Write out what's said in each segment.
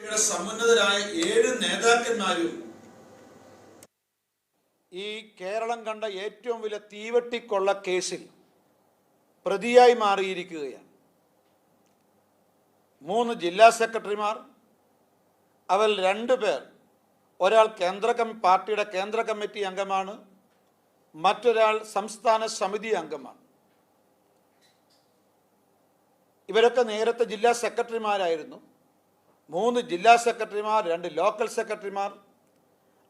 പാർട്ടിയുടെ സമുന്നതരായ 7 നേതാക്കന്മാരും ഈ കേരളം കണ്ട ഏറ്റവും വലിയ തീവട്ടിക്കൊള്ള കേസിൽ പ്രതിയായി മാറിയിരിക്കുകയാണ്. 3 ജില്ലാ സെക്രട്ടറിമാർ, അവൽ 2 പേർ, ഒരാൾ പാർട്ടിയുടെ കേന്ദ്ര കമ്മിറ്റി അംഗമാണ്, മറ്റൊരാൾ സംസ്ഥാന സമിതി അംഗമാണ്. ഇവരൊക്കെ നേരത്തെ ജില്ലാ സെക്രട്ടറിമാരായിരുന്നു. 3 ജില്ലാ സെക്രട്ടറിമാർ, 2 ലോക്കൽ സെക്രട്ടറിമാർ,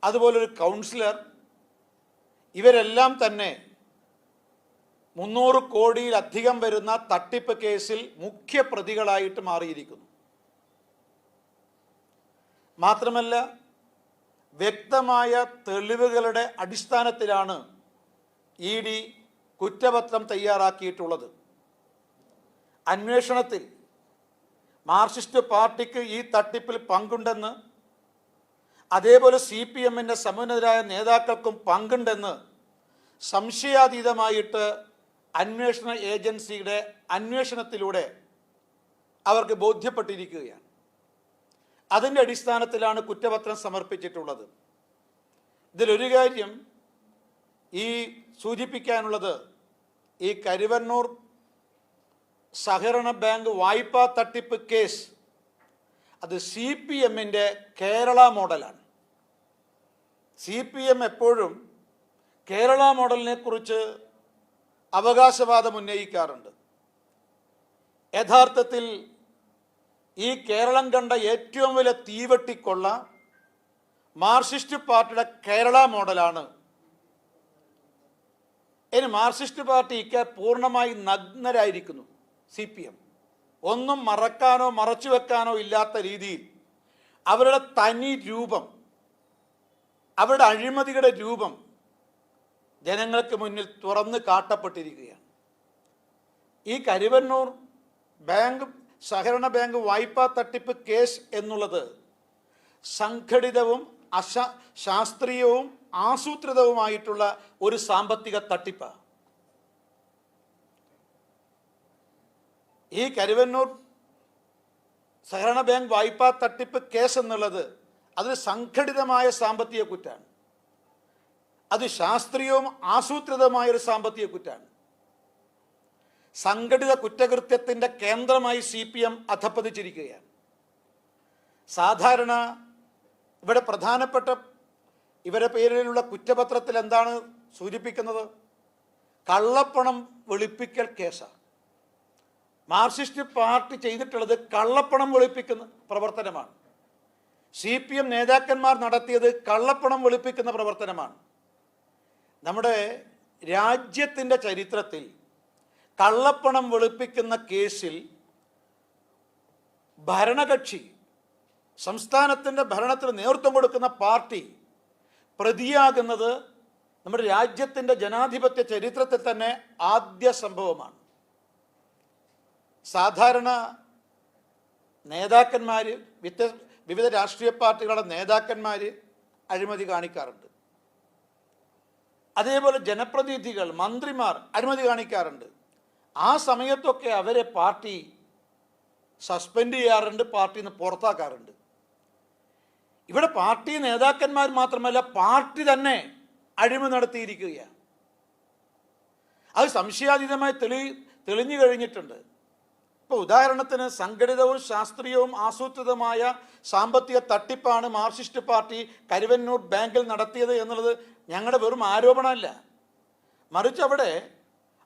അതുപോലൊരു കൗൺസിലർ. ഇവരെല്ലാം തന്നെ 300 കോടിയിലധികം വരുന്ന തട്ടിപ്പ് കേസിൽ മുഖ്യ പ്രതികളായിട്ട് മാറിയിരിക്കുന്നു. മാത്രമല്ല, വ്യക്തമായ തെളിവുകളുടെ അടിസ്ഥാനത്തിലാണ് ED കുറ്റപത്രം തയ്യാറാക്കിയിട്ടുള്ളത്. അന്വേഷണത്തിൽ മാർക്സിസ്റ്റ് പാർട്ടിക്ക് ഈ തട്ടിപ്പിൽ പങ്കുണ്ടെന്ന്, അതേപോലെ CPMന്റെ സമുന്നതരായ നേതാക്കൾക്കും പങ്കുണ്ടെന്ന് സംശയാതീതമായിട്ട് അന്വേഷണ ഏജൻസിയുടെ അന്വേഷണത്തിലൂടെ അവർക്ക് ബോധ്യപ്പെട്ടിരിക്കുകയാണ്. അതിൻ്റെ അടിസ്ഥാനത്തിലാണ് കുറ്റപത്രം സമർപ്പിച്ചിട്ടുള്ളത്. ഇതിലൊരു കാര്യം ഈ സൂചിപ്പിക്കാനുള്ളത്, ഈ കരുവന്നൂർ സഹകരണ ബാങ്ക് വായ്പാ തട്ടിപ്പ് കേസ് അത് CPMന്റെ കേരള മോഡലാണ്. CPM എപ്പോഴും കേരള മോഡലിനെ കുറിച്ച് അവകാശവാദം ഉന്നയിക്കാറുണ്ട്. യഥാർത്ഥത്തിൽ ഈ കേരളം കണ്ട ഏറ്റവും വലിയ തീവട്ടിക്കൊള്ള മാർക്സിസ്റ്റ് പാർട്ടിയുടെ കേരള മോഡലാണ്. ഇനി മാർക്സിസ്റ്റ് പാർട്ടി പൂർണ്ണമായി നഗ്നരായിരിക്കുന്നു. CPM ഒന്നും മറക്കാനോ മറച്ചു വെക്കാനോ ഇല്ലാത്ത രീതിയിൽ അവരുടെ തനി രൂപം, അവരുടെ അഴിമതിയുടെ രൂപം ജനങ്ങൾക്ക് മുന്നിൽ തുറന്ന് കാട്ടപ്പെട്ടിരിക്കുകയാണ്. ഈ കരുവന്നൂർ സഹകരണ ബാങ്ക് വായ്പാ തട്ടിപ്പ് കേസ് എന്നുള്ളത് സംഘടിതവും ശാസ്ത്രീയവും ആസൂത്രിതവുമായിട്ടുള്ള ഒരു സാമ്പത്തിക തട്ടിപ്പാണ്. ഈ കരുവന്നൂർ സഹകരണ ബാങ്ക് വായ്പാ തട്ടിപ്പ് കേസ് എന്നുള്ളത് അതൊരു സംഘടിതമായ സാമ്പത്തിക കുറ്റമാണ്. അത് ശാസ്ത്രീയവും ആസൂത്രിതമായൊരു സാമ്പത്തിക കുറ്റമാണ്. സംഘടിത കുറ്റകൃത്യത്തിൻ്റെ കേന്ദ്രമായി CPM അധപ്പതിച്ചിരിക്കുകയാണ്. സാധാരണ ഇവിടെ പ്രധാനപ്പെട്ട ഇവരുടെ പേരിലുള്ള കുറ്റപത്രത്തിൽ എന്താണ് സൂചിപ്പിക്കുന്നത്? കള്ളപ്പണം വെളുപ്പിക്കൽ കേസാണ്. മാർക്സിസ്റ്റ് പാർട്ടി ചെയ്തിട്ടുള്ളത് കള്ളപ്പണം വെളുപ്പിക്കുന്ന പ്രവർത്തനമാണ്. CPM നേതാക്കന്മാർ നടത്തിയത് കള്ളപ്പണം വെളുപ്പിക്കുന്ന പ്രവർത്തനമാണ്. നമ്മുടെ രാജ്യത്തിൻ്റെ ചരിത്രത്തിൽ കള്ളപ്പണം വെളുപ്പിക്കുന്ന കേസിൽ ഭരണകക്ഷി, സംസ്ഥാനത്തിൻ്റെ ഭരണത്തിന് നേതൃത്വം കൊടുക്കുന്ന പാർട്ടി പ്രതിയാകുന്നത് നമ്മുടെ രാജ്യത്തിൻ്റെ ജനാധിപത്യ ചരിത്രത്തിൽ തന്നെ ആദ്യ സംഭവമാണ്. സാധാരണ നേതാക്കന്മാർ, വിവിധ രാഷ്ട്രീയ പാർട്ടികളുടെ നേതാക്കന്മാർ അഴിമതി കാണിക്കാറുണ്ട്. അതേപോലെ ജനപ്രതിനിധികൾ, മന്ത്രിമാർ അഴിമതി കാണിക്കാറുണ്ട്. ആ സമയത്തൊക്കെ അവരെ പാർട്ടി സസ്പെൻഡ് ചെയ്യാറുണ്ട്, പാർട്ടിയിൽ നിന്ന് പുറത്താക്കാറുണ്ട്. ഇവിടെ പാർട്ടി നേതാക്കന്മാർ മാത്രമല്ല, പാർട്ടി തന്നെ അഴിമതി നടത്തിയിരിക്കുകയാണ്. അത് സംശയാതീതമായി തെളിഞ്ഞു കഴിഞ്ഞിട്ടുണ്ട്. ഇപ്പോൾ ഉദാഹരണത്തിന്, സംഘടിതവും ശാസ്ത്രീയവും ആസൂത്രിതമായ സാമ്പത്തിക തട്ടിപ്പാണ് മാർക്സിസ്റ്റ് പാർട്ടി കരുവന്നൂർ ബാങ്കിൽ നടത്തിയത് എന്നുള്ളത് ഞങ്ങളുടെ വെറും ആരോപണമല്ല. മറിച്ച് അവിടെ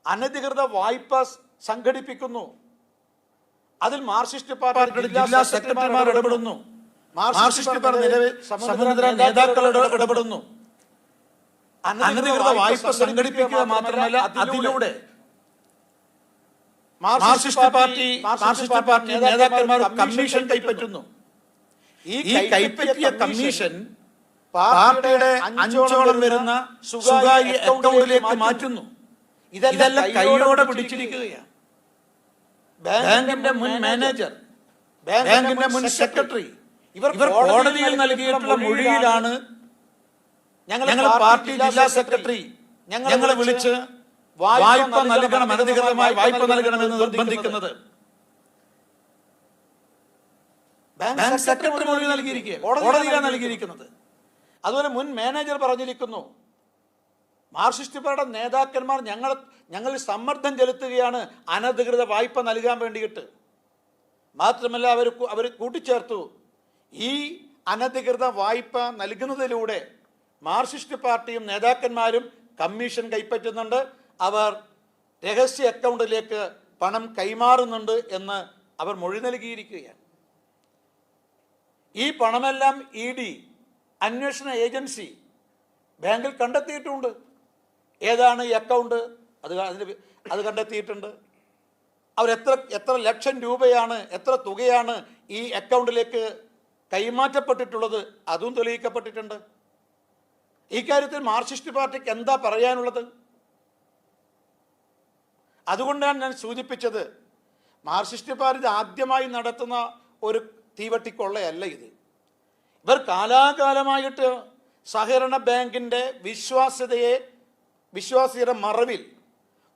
അനധികൃത വായ്പ സംഘടിപ്പിക്കുന്നു. അതിൽ മാർക്സിസ്റ്റ് പാർട്ടി ജില്ലാ സെക്രട്ടറിമാർ ഇടപെടുന്നു, മാർക്സിസ്റ്റ് പാർട്ടി സമുന്നതരായ നേതാക്കൾ ഇടപെടുന്നു. അനധികൃത വായ്പ സംഘടിപ്പിക്കുക മാത്രമല്ല, അതിലൂടെ മാർക്സിസ്റ്റ് പാർട്ടി നേതാക്കന്മാർ കമ്മീഷൻ കൈപ്പറ്റുന്നു. ഈ കൈപ്പറ്റിയ കമ്മീഷൻ പാർട്ടിയുടെ 5ഓളം വരുന്ന സ്വകാര്യ അക്കൗണ്ടിലേക്ക് മാറ്റുന്നു. ഇതെല്ലാം കൈയോടെ പിടിച്ചിരിക്കുകയാണ്. ബാങ്കിന്റെ മുൻ മാനേജർ, ബാങ്കിന്റെ മുൻ സെക്രട്ടറി, ഇവർ കോടതിയിൽ നൽകിയിട്ടുള്ള മൊഴിയിലാണ് ഞങ്ങൾ പാർട്ടി ജില്ലാ സെക്രട്ടറി ഞങ്ങളെ വിളിച്ച് വായ്പ നൽകണം, അനധികൃതമായി വായ്പ നൽകണമെന്ന് നിർബന്ധിക്കുന്നത്. ബാങ്ക് സെക്രട്ടറി മൊഴി നൽകിയിരിക്കുക, കോടതിയിലാണ് നൽകിയിരിക്കുന്നത്. അതുപോലെ മുൻ മാനേജർ പറഞ്ഞിരിക്കുന്നു, മാർക്സിസ്റ്റ് പാർട്ടിയുടെ നേതാക്കന്മാർ ഞങ്ങളിൽ സമ്മർദ്ദം ചെലുത്തുകയാണ് അനധികൃത വായ്പ നൽകാൻ വേണ്ടിയിട്ട്. മാത്രമല്ല അവർ കൂട്ടിച്ചേർത്തു, ഈ അനധികൃത വായ്പ നൽകുന്നതിലൂടെ മാർക്സിസ്റ്റ് പാർട്ടിയും നേതാക്കന്മാരും കമ്മീഷൻ കൈപ്പറ്റുന്നുണ്ട്, അവർ രഹസ്യ അക്കൗണ്ടിലേക്ക് പണം കൈമാറുന്നുണ്ട് എന്ന് അവർ മൊഴി നൽകിയിരിക്കുകയാണ്. ഈ പണമെല്ലാം ED അന്വേഷണ ഏജൻസി ബാങ്കിൽ കണ്ടെത്തിയിട്ടുണ്ട്. ഏതാണ് ഈ അക്കൗണ്ട്, അത് കണ്ടെത്തിയിട്ടുണ്ട്. അവർ എത്ര ലക്ഷം രൂപയാണ്, എത്ര തുകയാണ് ഈ അക്കൗണ്ടിലേക്ക് കൈമാറ്റപ്പെട്ടിട്ടുള്ളത്, അതും തെളിയിക്കപ്പെട്ടിട്ടുണ്ട്. ഇക്കാര്യത്തിൽ മാർക്സിസ്റ്റ് പാർട്ടിക്ക് എന്താ പറയാനുള്ളത്? അതുകൊണ്ടാണ് ഞാൻ സൂചിപ്പിച്ചത്, മാർക്സിസ്റ്റ് പാർട്ടി ആദ്യമായി നടത്തുന്ന ഒരു തീവട്ടിക്കൊള്ളയല്ല ഇത്. ഇവർ കാലാകാലമായിട്ട് സഹകരണ ബാങ്കിൻ്റെ വിശ്വാസ്യതയുടെ മറവിൽ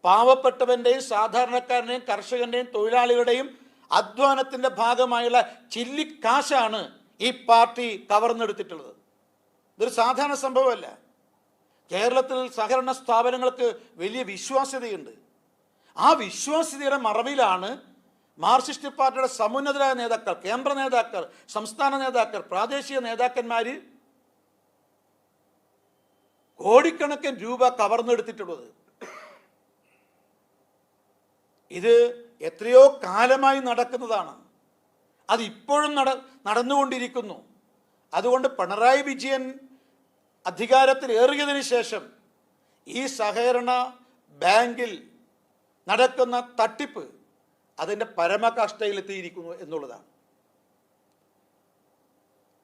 പാവപ്പെട്ടവൻ്റെയും സാധാരണക്കാരൻ്റെയും കർഷകൻ്റെയും തൊഴിലാളികളുടെയും അധ്വാനത്തിൻ്റെ ഭാഗമായുള്ള ചില്ലിക്കാശാണ് ഈ പാർട്ടി കവർന്നെടുത്തിട്ടുള്ളത്. ഇതൊരു സാധാരണ സംഭവമല്ല. കേരളത്തിൽ സഹകരണ സ്ഥാപനങ്ങൾക്ക് വലിയ വിശ്വാസ്യതയുണ്ട്. ആ വിശ്വാസ്യതയുടെ മറവിലാണ് മാർക്സിസ്റ്റ് പാർട്ടിയുടെ സമുന്നതരായ നേതാക്കൾ, കേന്ദ്ര നേതാക്കൾ, സംസ്ഥാന നേതാക്കൾ, പ്രാദേശിക നേതാക്കന്മാർ കോടിക്കണക്കിന് രൂപ കവർന്നെടുത്തിട്ടുള്ളത്. ഇത് എത്രയോ കാലമായി നടക്കുന്നതാണ്. അത് ഇപ്പോഴും നടന്നുകൊണ്ടിരിക്കുന്നു. അതുകൊണ്ട് പിണറായി വിജയൻ അധികാരത്തിൽ ഏറിയതിനു ശേഷം ഈ സഹകരണ ബാങ്കിൽ നടക്കുന്ന തട്ടിപ്പ് അതിൻ്റെ പരമകഷ്ടയിലെത്തിയിരിക്കുന്നു എന്നുള്ളതാണ്.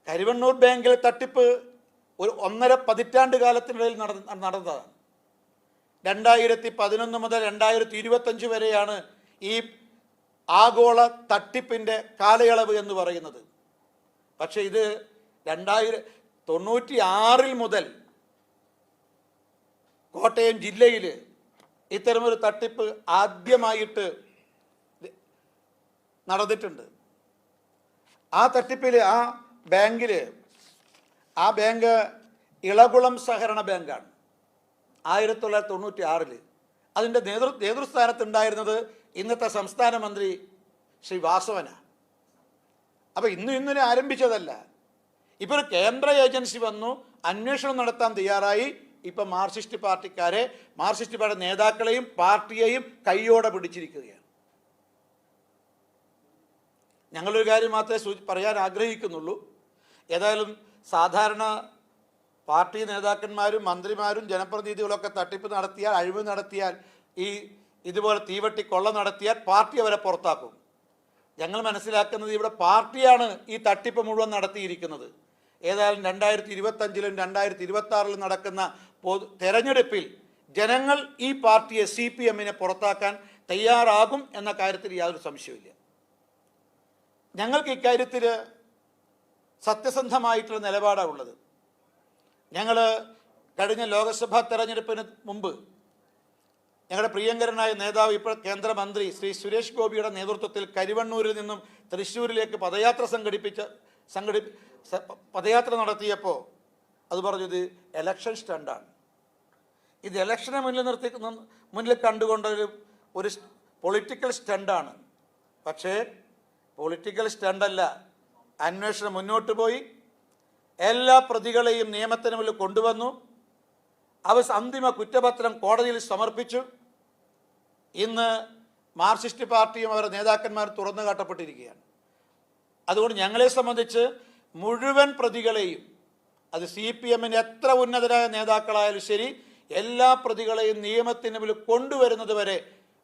കരുവണ്ണൂർ ബാങ്കിലെ തട്ടിപ്പ് ഒരു 1.5 പതിറ്റാണ്ട് കാലത്തിനിടയിൽ നടന്നതാണ്. 2011 മുതൽ 2025 വരെയാണ് ഈ ആഗോള തട്ടിപ്പിൻ്റെ കാലയളവ് എന്ന് പറയുന്നത്. പക്ഷേ ഇത് 1996 മുതൽ കോട്ടയം ജില്ലയിൽ ഇത്തരമൊരു തട്ടിപ്പ് ആദ്യമായിട്ട് നടന്നിട്ടുണ്ട്. ആ തട്ടിപ്പിൽ ആ ബാങ്ക് ഇളകുളം സഹകരണ ബാങ്കാണ്. 1996 അതിൻ്റെ നേതൃസ്ഥാനത്തുണ്ടായിരുന്നത് ഇന്നത്തെ സംസ്ഥാന മന്ത്രി ശ്രീ വാസവനാണ്. അപ്പോൾ ഇന്നലെ ആരംഭിച്ചതല്ല. ഇപ്പോൾ ഒരു കേന്ദ്ര ഏജൻസി വന്നു, അന്വേഷണം നടത്താൻ തയ്യാറായി. ഇപ്പം മാർക്സിസ്റ്റ് പാർട്ടി നേതാക്കളെയും പാർട്ടിയെയും കൈയോടെ പിടിച്ചിരിക്കുകയാണ്. ഞങ്ങളൊരു കാര്യം മാത്രമേ പറയാൻ ആഗ്രഹിക്കുന്നുള്ളൂ. ഏതായാലും സാധാരണ പാർട്ടി നേതാക്കന്മാരും മന്ത്രിമാരും ജനപ്രതിനിധികളൊക്കെ തട്ടിപ്പ് നടത്തിയാൽ, അഴിമതി നടത്തിയാൽ, ഇതുപോലെ തീവട്ടി കൊള്ള നടത്തിയാൽ പാർട്ടി അവരെ പുറത്താക്കും. ഞങ്ങൾ മനസ്സിലാക്കുന്നത് ഇവിടെ പാർട്ടിയാണ് ഈ തട്ടിപ്പ് മുഴുവൻ നടത്തിയിരിക്കുന്നത്. ഏതായാലും 2025 2026 നടക്കുന്ന തെരഞ്ഞെടുപ്പിൽ ജനങ്ങൾ ഈ പാർട്ടിയെ CPM പുറത്താക്കാൻ തയ്യാറാകും എന്ന കാര്യത്തിൽ യാതൊരു സംശയവുമില്ല. ഞങ്ങൾക്ക് ഇക്കാര്യത്തിൽ സത്യസന്ധമായിട്ടുള്ള നിലപാടാണ് ഉള്ളത്. ഞങ്ങൾ കഴിഞ്ഞ ലോക്സഭാ തെരഞ്ഞെടുപ്പിന് മുമ്പ് ഞങ്ങളുടെ പ്രിയങ്കരനായ നേതാവ്, ഇപ്പോൾ കേന്ദ്രമന്ത്രി ശ്രീ സുരേഷ് ഗോപിയുടെ നേതൃത്വത്തിൽ കരുവണ്ണൂരിൽ നിന്നും തൃശ്ശൂരിലേക്ക് പദയാത്ര നടത്തിയപ്പോൾ അത് പറഞ്ഞു, ഇത് ഇലക്ഷൻ സ്റ്റണ്ടാണ്. ഇത് ഇലക്ഷനെ മുന്നിൽ കണ്ടുകൊണ്ടൊരു പൊളിറ്റിക്കൽ സ്റ്റണ്ടാണ്. പക്ഷേ പൊളിറ്റിക്കൽ സ്റ്റണ്ടല്ല. അന്വേഷണം മുന്നോട്ട് പോയി, എല്ലാ പ്രതികളെയും നിയമത്തിന് മുന്നിൽ കൊണ്ടുവന്നു. അന്തിമ കുറ്റപത്രം കോടതിയിൽ സമർപ്പിച്ചു. ഇന്ന് മാർക്സിസ്റ്റ് പാർട്ടിയും അവരുടെ നേതാക്കന്മാർ തുറന്നു കാട്ടപ്പെട്ടിരിക്കുകയാണ്. അതുകൊണ്ട് ഞങ്ങളെ സംബന്ധിച്ച് മുഴുവൻ പ്രതികളെയും, അത് CPM എത്ര ഉന്നതരായ നേതാക്കളായാലും ശരി, എല്ലാ പ്രതികളെയും നിയമത്തിന് മുന്നിൽ കൊണ്ടുവരുന്നത് വരെ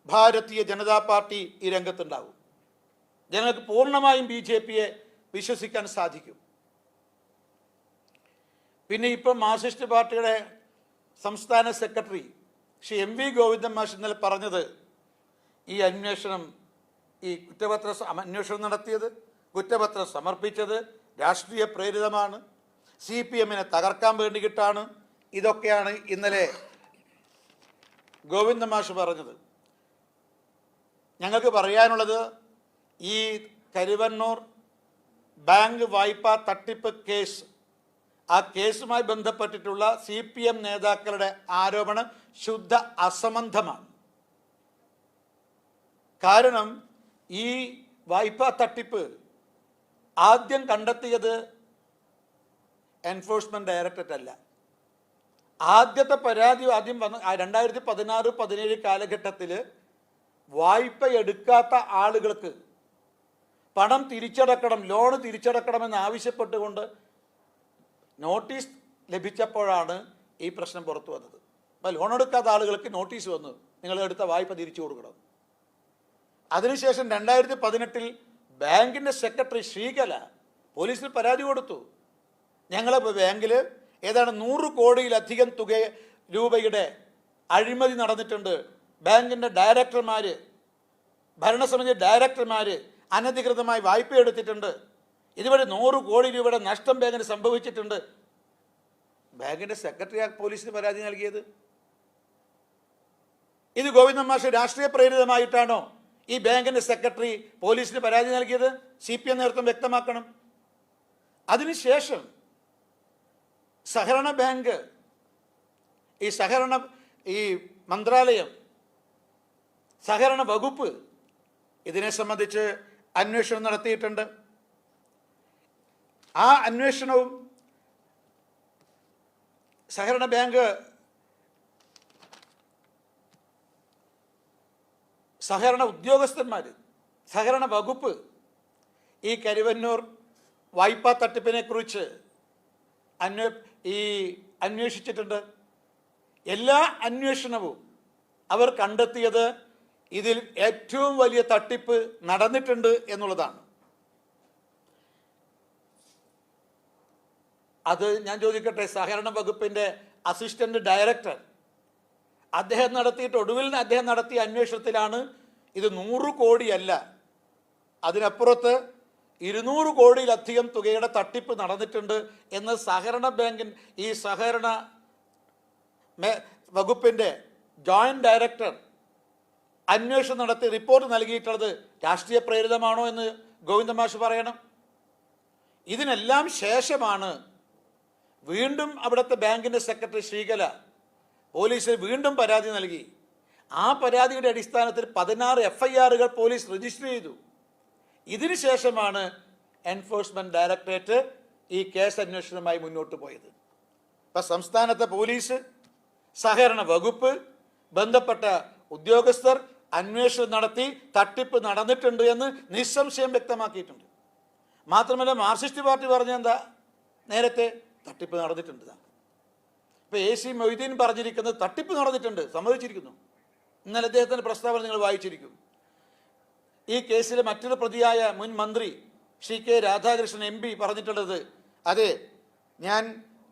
ഭാരതീയ ജനതാ പാർട്ടി ഈ രംഗത്തുണ്ടാകും. ജനങ്ങൾക്ക് പൂർണ്ണമായും BJPയെ വിശ്വസിക്കാൻ സാധിക്കും. പിന്നെ ഇപ്പം മാർക്സിസ്റ്റ് പാർട്ടിയുടെ സംസ്ഥാന സെക്രട്ടറി ശ്രീ MV ഗോവിന്ദൻ മാഷ് ഇന്നലെ പറഞ്ഞത്, ഈ അന്വേഷണം, അന്വേഷണം നടത്തിയത്, കുറ്റപത്രം സമർപ്പിച്ചത് രാഷ്ട്രീയ പ്രേരിതമാണ്, CPM തകർക്കാൻ വേണ്ടിയിട്ടാണ്. ഇതൊക്കെയാണ് ഇന്നലെ ഗോവിന്ദൻ മാഷ് പറഞ്ഞത്. ഞങ്ങൾക്ക് പറയാനുള്ളത്, ഈ കരുവണ്ണൂർ ബാങ്ക് വായ്പാ തട്ടിപ്പ് കേസ്, ആ കേസുമായി ബന്ധപ്പെട്ടിട്ടുള്ള CPM നേതാക്കളുടെ ആരോപണം ശുദ്ധ അസംബന്ധമാണ്. കാരണം ഈ വായ്പാ തട്ടിപ്പ് ആദ്യം കണ്ടെത്തിയത് എൻഫോഴ്സ്മെന്റ് ഡയറക്ടറേറ്റ് അല്ല. ആദ്യത്തെ പരാതി ആദ്യം വന്ന 2016-17 കാലഘട്ടത്തിൽ വായ്പ എടുക്കാത്ത ആളുകൾക്ക് പണം തിരിച്ചടക്കണം, ലോൺ തിരിച്ചടക്കണമെന്ന് ആവശ്യപ്പെട്ടുകൊണ്ട് നോട്ടീസ് ലഭിച്ചപ്പോഴാണ് ഈ പ്രശ്നം പുറത്തു വന്നത്. അപ്പോൾ ലോൺ എടുക്കാത്ത ആളുകൾക്ക് നോട്ടീസ് വന്നു, നിങ്ങൾ എടുത്ത വായ്പ തിരിച്ചു കൊടുക്കണം. അതിനുശേഷം 2018 ബാങ്കിൻ്റെ സെക്രട്ടറി ശ്രീകല പോലീസിൽ പരാതി കൊടുത്തു. ഞങ്ങളെ ബാങ്കിൽ ഏതാണ്ട് 100 കോടിയിലധികം രൂപയുടെ അഴിമതി നടന്നിട്ടുണ്ട്. ബാങ്കിൻ്റെ ഡയറക്ടർമാർ, ഭരണസമിതി ഡയറക്ടർമാർ അനധികൃതമായി വായ്പ എടുത്തിട്ടുണ്ട്. ഇതുവരെ 100 കോടി രൂപയുടെ നഷ്ടം ബാങ്കിന് സംഭവിച്ചിട്ടുണ്ട്. ബാങ്കിൻ്റെ സെക്രട്ടറി പോലീസിന് പരാതി നൽകിയത്. ഇത് ഗോവിന്ദൻ മാഷ് രാഷ്ട്രീയ പ്രേരിതമായിട്ടാണോ ഈ ബാങ്കിൻ്റെ സെക്രട്ടറി പോലീസിന് പരാതി നൽകിയത്? CPM നേതൃത്വം വ്യക്തമാക്കണം. അതിനുശേഷം സഹകരണ ബാങ്ക്, ഈ മന്ത്രാലയം, സഹകരണ വകുപ്പ് ഇതിനെ സംബന്ധിച്ച് അന്വേഷണം നടത്തിയിട്ടുണ്ട്. ആ അന്വേഷണവും സഹകരണ ബാങ്ക്, സഹകരണ ഉദ്യോഗസ്ഥന്മാർ, സഹകരണ വകുപ്പ് ഈ കരുവന്നൂർ വായ്പാ തട്ടിപ്പിനെ കുറിച്ച് അന്വേഷിച്ചിട്ടുണ്ട്. എല്ലാ അന്വേഷണവും അവർ കണ്ടെത്തിയത് ഇതിൽ ഏറ്റവും വലിയ തട്ടിപ്പ് നടന്നിട്ടുണ്ട് എന്നുള്ളതാണ്. അത് ഞാൻ ചോദിക്കട്ടെ, സഹകരണ വകുപ്പിൻ്റെ അസിസ്റ്റന്റ് ഡയറക്ടർ ഒടുവിൽ അദ്ദേഹം നടത്തിയ അന്വേഷണത്തിലാണ് ഇത് 100 കോടിയല്ല, അതിനപ്പുറത്ത് 200 കോടിയിലധികം തുകയുടെ തട്ടിപ്പ് നടന്നിട്ടുണ്ട് എന്ന് സഹകരണ വകുപ്പിൻ്റെ ജോയിന്റ് ഡയറക്ടർ അന്വേഷണം നടത്തി റിപ്പോർട്ട് നൽകിയിട്ടുള്ളത് രാഷ്ട്രീയ പ്രേരിതമാണോ എന്ന് ഗോവിന്ദൻ മാഷ് പറയണം. ഇതിനെല്ലാം ശേഷമാണ് വീണ്ടും അവിടുത്തെ ബാങ്കിൻ്റെ സെക്രട്ടറി ശ്രീകല പോലീസിൽ വീണ്ടും പരാതി നൽകി. ആ പരാതിയുടെ അടിസ്ഥാനത്തിൽ 16 FIRകൾ പോലീസ് രജിസ്റ്റർ ചെയ്തു. ഇതിനുശേഷമാണ് എൻഫോഴ്സ്മെന്റ് ഡയറക്ടറേറ്റ് ഈ കേസ് അന്വേഷണവുമായി മുന്നോട്ട് പോയത്. ഇപ്പം സംസ്ഥാനത്തെ പോലീസ്, സഹകരണ വകുപ്പ്, ബന്ധപ്പെട്ട ഉദ്യോഗസ്ഥർ അന്വേഷണം നടത്തി തട്ടിപ്പ് നടന്നിട്ടുണ്ട് എന്ന് നിസ്സംശയം വ്യക്തമാക്കിയിട്ടുണ്ട്. മാത്രമല്ല മാർക്സിസ്റ്റ് പാർട്ടി പറഞ്ഞെന്താ, നേരത്തെ തട്ടിപ്പ് നടന്നിട്ടുണ്ട്. ഇപ്പോൾ AC മൊയ്തീൻ പറഞ്ഞിരിക്കുന്നത് തട്ടിപ്പ് നടന്നിട്ടുണ്ട്, സമ്മതിച്ചിരിക്കുന്നു. ഇന്നലെ അദ്ദേഹത്തിൻ്റെ പ്രസ്താവന നിങ്ങൾ വായിച്ചിരിക്കും. ഈ കേസിലെ മറ്റൊരു പ്രതിയായ മുൻ മന്ത്രി ശ്രീ K രാധാകൃഷ്ണൻ MP പറഞ്ഞിട്ടുള്ളത്, അതെ ഞാൻ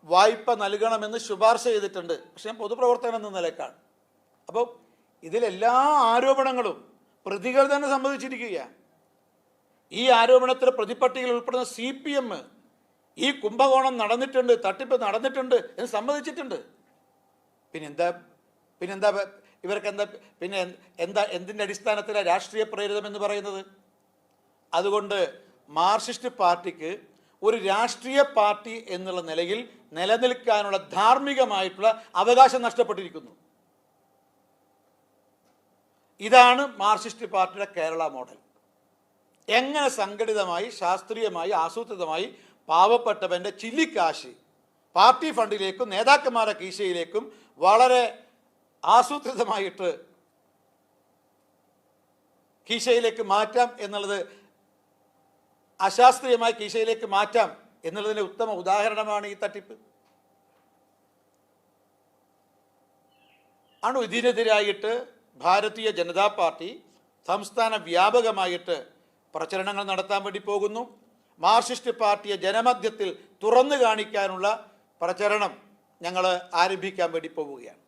വായ്പ നൽകണമെന്ന് ശുപാർശ ചെയ്തിട്ടുണ്ട്, പക്ഷെ ഞാൻ പൊതുപ്രവർത്തകൻ എന്ന നിലക്കാണ്. അപ്പോൾ ഇതിലെല്ലാ ആരോപണങ്ങളും പ്രതികൾ തന്നെ സമ്മതിച്ചിരിക്കുകയാണ്. ഈ ആരോപണത്തിൽ പ്രതിപട്ടികയിൽ ഉൾപ്പെടുന്ന CPM ഈ കുംഭകോണം നടന്നിട്ടുണ്ട്, തട്ടിപ്പ് നടന്നിട്ടുണ്ട് എന്ന് സമ്മതിച്ചിട്ടുണ്ട്. പിന്നെന്താ ഇവർക്ക് എന്തിൻ്റെ അടിസ്ഥാനത്തിലാണ് രാഷ്ട്രീയ പ്രേരിതം എന്ന് പറയുന്നത്? അതുകൊണ്ട് മാർക്സിസ്റ്റ് പാർട്ടിക്ക് ഒരു രാഷ്ട്രീയ പാർട്ടി എന്നുള്ള നിലയിൽ നിലനിൽക്കാനുള്ള ധാർമ്മികമായിട്ടുള്ള അവകാശം നഷ്ടപ്പെട്ടിരിക്കുന്നു. ഇതാണ് മാർക്സിസ്റ്റ് പാർട്ടിയുടെ കേരള മോഡൽ. എങ്ങനെ സംഘടിതമായി, ശാസ്ത്രീയമായി, ആസൂത്രിതമായി പാവപ്പെട്ടവൻ്റെ ചില്ലിക്കാശ് പാർട്ടി ഫണ്ടിലേക്കും നേതാക്കന്മാരുടെ കീശയിലേക്കും വളരെ ആസൂത്രിതമായിട്ട് കീശയിലേക്ക് മാറ്റാം എന്നുള്ളത്, അശാസ്ത്രീയമായി കീശയിലേക്ക് മാറ്റാം എന്നുള്ളതിൻ്റെ ഉത്തമ ഉദാഹരണമാണ് ഈ തട്ടിപ്പ്. ഇതിനെതിരായിട്ട് ഭാരതീയ ജനതാ പാർട്ടി സംസ്ഥാന വ്യാപകമായിട്ട് പ്രചരണങ്ങൾ നടത്താൻ വേണ്ടി പോകുന്നു. മാർക്സിസ്റ്റ് പാർട്ടിയെ ജനമധ്യത്തിൽ തുറന്നു കാണിക്കാനുള്ള പ്രചരണം ഞങ്ങൾ ആരംഭിക്കാൻ വേണ്ടി പോവുകയാണ്.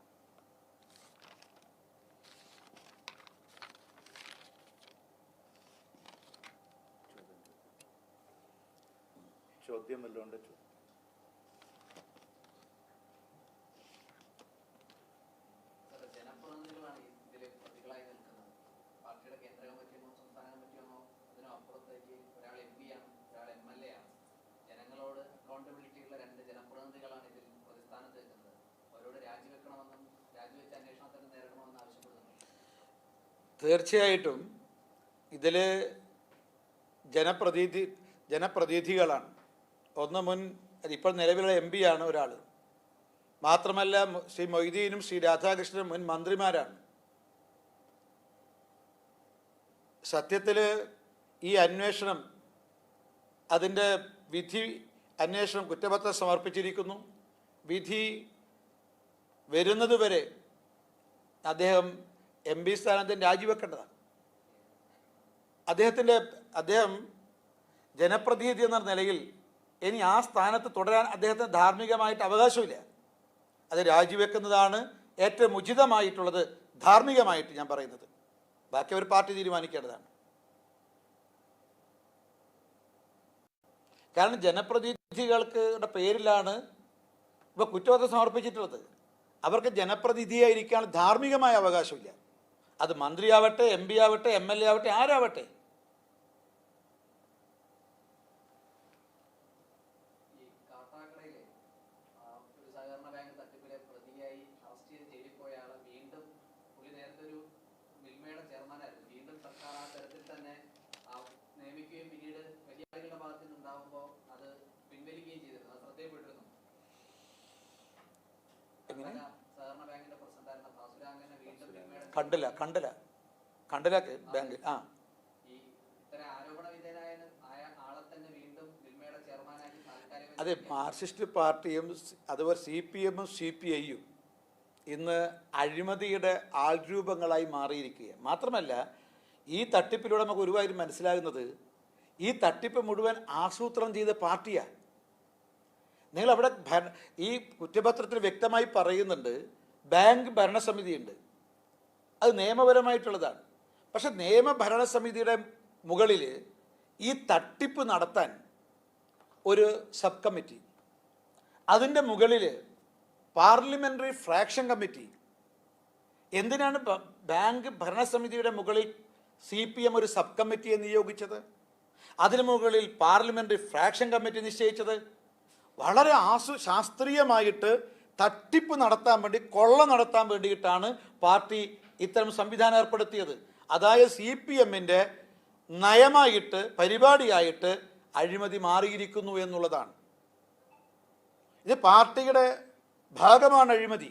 ചോദ്യം വല്ലതുകൊണ്ട് പാർട്ടിയുടെ കേന്ദ്ര കമ്മിറ്റിയോ സംസ്ഥാന കമ്മിറ്റിയോ അതിനോ അപ്പുറത്തേക്ക് ഒരാൾ MP ആണ്, ഒരാൾ MLA ആണ്. തീർച്ചയായിട്ടും ഇതിൽ ജനപ്രതിനിധികളാണ്. ഒന്ന് ഇപ്പോൾ നിലവിലുള്ള MP ആണ് ഒരാൾ. മാത്രമല്ല ശ്രീ മൊയ്തീനും ശ്രീ രാധാകൃഷ്ണനും മുൻ മന്ത്രിമാരാണ്. സത്യത്തിൽ ഈ അന്വേഷണം, അതിൻ്റെ വിധി അന്വേഷണം കുറ്റപത്രം സമർപ്പിച്ചിരിക്കുന്നു. വിധി വരുന്നത് വരെ അദ്ദേഹം MP സ്ഥാനത്ത് രാജിവെക്കേണ്ടതാണ്. അദ്ദേഹം ജനപ്രതിനിധി എന്ന നിലയിൽ ഇനി ആ സ്ഥാനത്ത് തുടരാൻ അദ്ദേഹത്തിന് ധാർമ്മികമായിട്ട് അവകാശമില്ല. അത് രാജിവെക്കുന്നതാണ് ഏറ്റവും ഉചിതമായിട്ടുള്ളത്, ധാർമ്മികമായിട്ട് ഞാൻ പറയുന്നത്. ബാക്കി ഒരു പാർട്ടി തീരുമാനിക്കേണ്ടതാണ്. കാരണം ജനപ്രതിനിധികൾക്ക് പേരിലാണ് ഇപ്പോൾ കുറ്റപത്രം സമർപ്പിച്ചിട്ടുള്ളത്. അവർക്ക് ജനപ്രതിനിധിയായിരിക്കാൻ ധാർമ്മികമായ അവകാശമില്ല. അത് മന്ത്രിയാവട്ടെ, MP ആവട്ടെ, MLA ആവട്ടെ, ആരാവട്ടെ. കണ്ടില്ല ബാങ്ക്. അതെ, മാർക്സിസ്റ്റ് പാർട്ടിയും അതുപോലെ CPM-ഉം CPI-യും ഇന്ന് അഴിമതിയുടെ ആൾരൂപങ്ങളായി മാറിയിരിക്കുകയാണ്. മാത്രമല്ല ഈ തട്ടിപ്പിലൂടെ നമുക്ക് ഒരു കാര്യം മനസ്സിലാകുന്നത്, ഈ തട്ടിപ്പ് മുഴുവൻ ആസൂത്രണം ചെയ്ത പാർട്ടിയാണ്. നിങ്ങളവിടെ ഈ കുറ്റപത്രത്തിൽ വ്യക്തമായി പറയുന്നുണ്ട്, ബാങ്ക് ഭരണസമിതിയുണ്ട്, അത് നിയമപരമായിട്ടുള്ളതാണ്. പക്ഷെ നിയമഭരണസമിതിയുടെ മുകളിൽ ഈ തട്ടിപ്പ് നടത്താൻ ഒരു സബ് കമ്മിറ്റി, അതിൻ്റെ മുകളിൽ പാർലമെൻ്ററി ഫ്രാക്ഷൻ കമ്മിറ്റി. എന്തിനാണ് ബാങ്ക് ഭരണസമിതിയുടെ മുകളിൽ CPM ഒരു സബ് കമ്മിറ്റിയെ നിയോഗിച്ചത്? അതിനു മുകളിൽ പാർലമെൻ്ററി ഫ്രാക്ഷൻ കമ്മിറ്റി നിശ്ചയിച്ചത്? വളരെ ശാസ്ത്രീയമായിട്ട് തട്ടിപ്പ് നടത്താൻ വേണ്ടി, കൊള്ള നടത്താൻ വേണ്ടിയിട്ടാണ് പാർട്ടി ഇത്തരം സംവിധാനം ഏർപ്പെടുത്തിയത്. അതായത് CPM-ൻ്റെ നയമായിട്ട്, പരിപാടിയായിട്ട് അഴിമതി മാറിയിരിക്കുന്നു എന്നുള്ളതാണ്. ഇത് പാർട്ടിയുടെ ഭാഗമാണ് അഴിമതി,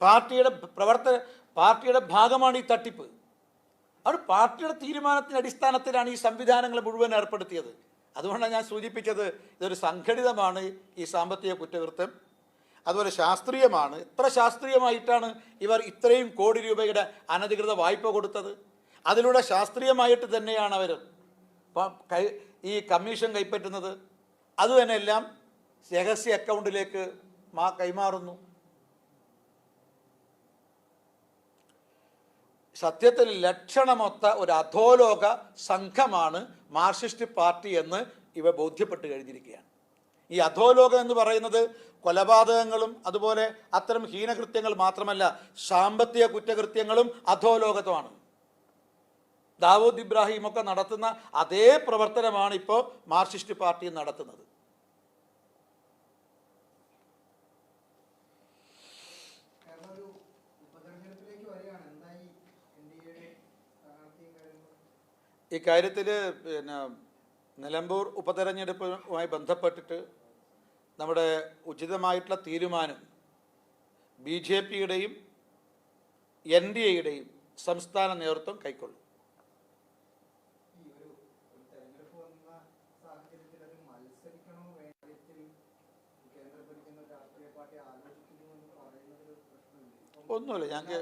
പാർട്ടിയുടെ ഭാഗമാണ് ഈ തട്ടിപ്പ്. അത് പാർട്ടിയുടെ തീരുമാനത്തിൻ്റെ അടിസ്ഥാനത്തിലാണ് ഈ സംവിധാനങ്ങൾ മുഴുവൻ ഏർപ്പെടുത്തിയത്. അതുകൊണ്ടാണ് ഞാൻ സൂചിപ്പിച്ചത്, ഇതൊരു സംഘടിതമാണ് ഈ സാമ്പത്തിക കുറ്റകൃത്യം. അതുപോലെ ശാസ്ത്രീയമാണ്. എത്ര ശാസ്ത്രീയമായിട്ടാണ് ഇവർ ഇത്രയും കോടി രൂപയുടെ അനധികൃത വായ്പ കൊടുത്തത്? അതിലൂടെ ശാസ്ത്രീയമായിട്ട് തന്നെയാണ് അവർ ഈ കമ്മീഷൻ കൈപ്പറ്റുന്നത്. അതുതന്നെ എല്ലാം രഹസ്യ അക്കൗണ്ടിലേക്ക് കൈമാറുന്നു. സത്യത്തിൽ ലക്ഷണമൊത്ത ഒരു അധോലോക സംഘമാണ് മാർക്സിസ്റ്റ് പാർട്ടി എന്ന് ഇവ ബോധ്യപ്പെട്ട് കഴിഞ്ഞിരിക്കുകയാണ്. ഈ അധോലോകം എന്ന് പറയുന്നത് കൊലപാതകങ്ങളും അതുപോലെ അത്തരം ഹീനകൃത്യങ്ങൾ മാത്രമല്ല, സാമ്പത്തിക കുറ്റകൃത്യങ്ങളും അധോലോകത്വമാണ്. ദാവൂദ് ഇബ്രാഹിമൊക്കെ നടത്തുന്ന അതേ പ്രവർത്തനമാണ് ഇപ്പോൾ മാർക്സിസ്റ്റ് പാർട്ടി നടത്തുന്നത്. ഈ കാര്യത്തിൽ നിലമ്പൂർ ഉപതെരഞ്ഞെടുപ്പുമായി ബന്ധപ്പെട്ടിട്ട് നമ്മുടെ ഉചിതമായിട്ടുള്ള തീരുമാനം BJP-യുടെയും NDA-യുടെയും സംസ്ഥാന നേതൃത്വം കൈക്കൊള്ളും. ഒന്നുമില്ല, ഞങ്ങൾക്ക്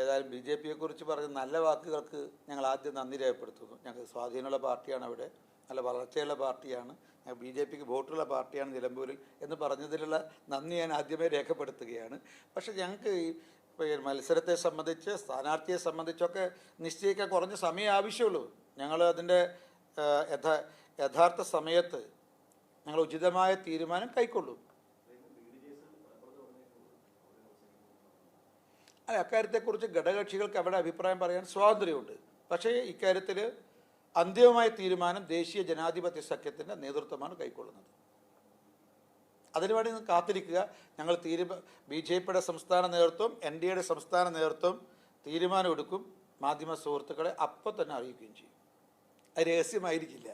ഏതായാലും BJP-യെക്കുറിച്ച് പറഞ്ഞ നല്ല വാക്കുകൾക്ക് ഞങ്ങൾ ആദ്യം നന്ദി രേഖപ്പെടുത്തുന്നു. ഞങ്ങൾക്ക് സ്വാധീനമുള്ള പാർട്ടിയാണ്, അവിടെ നല്ല വളർച്ചയുള്ള പാർട്ടിയാണ്, ഞങ്ങൾ BJP-ക്ക് വോട്ടുള്ള പാർട്ടിയാണ് നിലമ്പൂരിൽ എന്ന് പറഞ്ഞതിലുള്ള നന്ദി ഞാൻ ആദ്യമേ രേഖപ്പെടുത്തുകയാണ്. പക്ഷേ ഞങ്ങൾക്ക് ഈ മത്സരത്തെ സംബന്ധിച്ച്, സ്ഥാനാർത്ഥിയെ സംബന്ധിച്ചൊക്കെ നിശ്ചയിക്കാൻ കുറഞ്ഞ സമയം ആവശ്യമുള്ളൂ. ഞങ്ങൾ അതിൻ്റെ യഥാർത്ഥ സമയത്ത് ഞങ്ങൾ ഉചിതമായ തീരുമാനം കൈക്കൊള്ളും. അക്കാര്യത്തെക്കുറിച്ച് ഘടകകക്ഷികൾക്ക് അവിടെ അഭിപ്രായം പറയാൻ സ്വാതന്ത്ര്യമുണ്ട്. പക്ഷേ ഇക്കാര്യത്തിൽ അന്തിമമായ തീരുമാനം ദേശീയ ജനാധിപത്യ സഖ്യത്തിൻ്റെ നേതൃത്വമാണ് കൈക്കൊള്ളുന്നത്. അതിനുവേണ്ടി കാത്തിരിക്കുക. ഞങ്ങൾ BJPയുടെ സംസ്ഥാന നേതൃത്വം, NDAയുടെ സംസ്ഥാന നേതൃത്വം തീരുമാനമെടുക്കും. മാധ്യമ സുഹൃത്തുക്കളെ അപ്പോൾ തന്നെ അറിയിക്കുകയും ചെയ്യും. അത് രഹസ്യമായിരിക്കില്ല.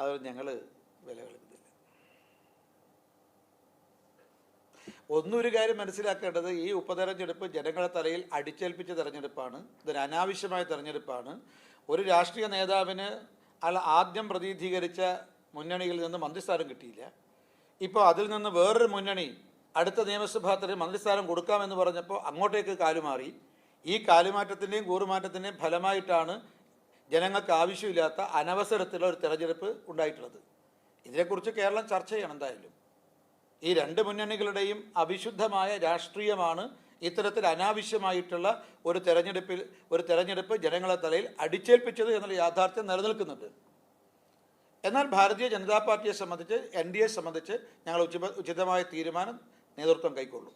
അത് ഞങ്ങൾ വില കളയുന്നില്ല. ഒന്നൊരു കാര്യം മനസ്സിലാക്കേണ്ടത്, ഈ ഉപതെരഞ്ഞെടുപ്പ് ജനങ്ങളുടെ തലയിൽ അടിച്ചേൽപ്പിച്ച തെരഞ്ഞെടുപ്പാണ്. ഇതൊരു അനാവശ്യമായ തെരഞ്ഞെടുപ്പാണ്. ഒരു രാഷ്ട്രീയ നേതാവിന് ആദ്യം പ്രതിനിധീകരിച്ച മുന്നണിയിൽ നിന്ന് മന്ത്രിസ്ഥാനം കിട്ടിയില്ല. ഇപ്പോൾ അതിൽ നിന്ന് വേറൊരു മുന്നണി അടുത്ത നിയമസഭാ തെരഞ്ഞെടുപ്പ് മന്ത്രിസ്ഥാനം കൊടുക്കാമെന്ന് പറഞ്ഞപ്പോൾ അങ്ങോട്ടേക്ക് കാലുമാറി. ഈ കാലുമാറ്റത്തിൻ്റെയും കൂറുമാറ്റത്തിൻ്റെയും ഫലമായിട്ടാണ് ജനങ്ങൾക്ക് ആവശ്യമില്ലാത്ത അനവസരത്തിലുള്ള ഒരു തെരഞ്ഞെടുപ്പ് ഉണ്ടായിട്ടുള്ളത്. ഇതിനെക്കുറിച്ച് കേരളം ചർച്ച ചെയ്യണം. എന്തായാലും ഈ രണ്ട് മുന്നണികളുടെയും അവിശുദ്ധമായ രാഷ്ട്രീയമാണ് ഇത്തരത്തിൽ അനാവശ്യമായിട്ടുള്ള ഒരു തെരഞ്ഞെടുപ്പ് ജനങ്ങളെ തലയിൽ അടിച്ചേൽപ്പിച്ചത് എന്നുള്ള യാഥാർത്ഥ്യം നിലനിൽക്കുന്നുണ്ട്. എന്നാൽ ഭാരതീയ ജനതാ പാർട്ടിയെ സംബന്ധിച്ച്, NDAയെ സംബന്ധിച്ച് ഞങ്ങൾ ഉചിതമായ തീരുമാനം നേതൃത്വം കൈക്കൊള്ളും.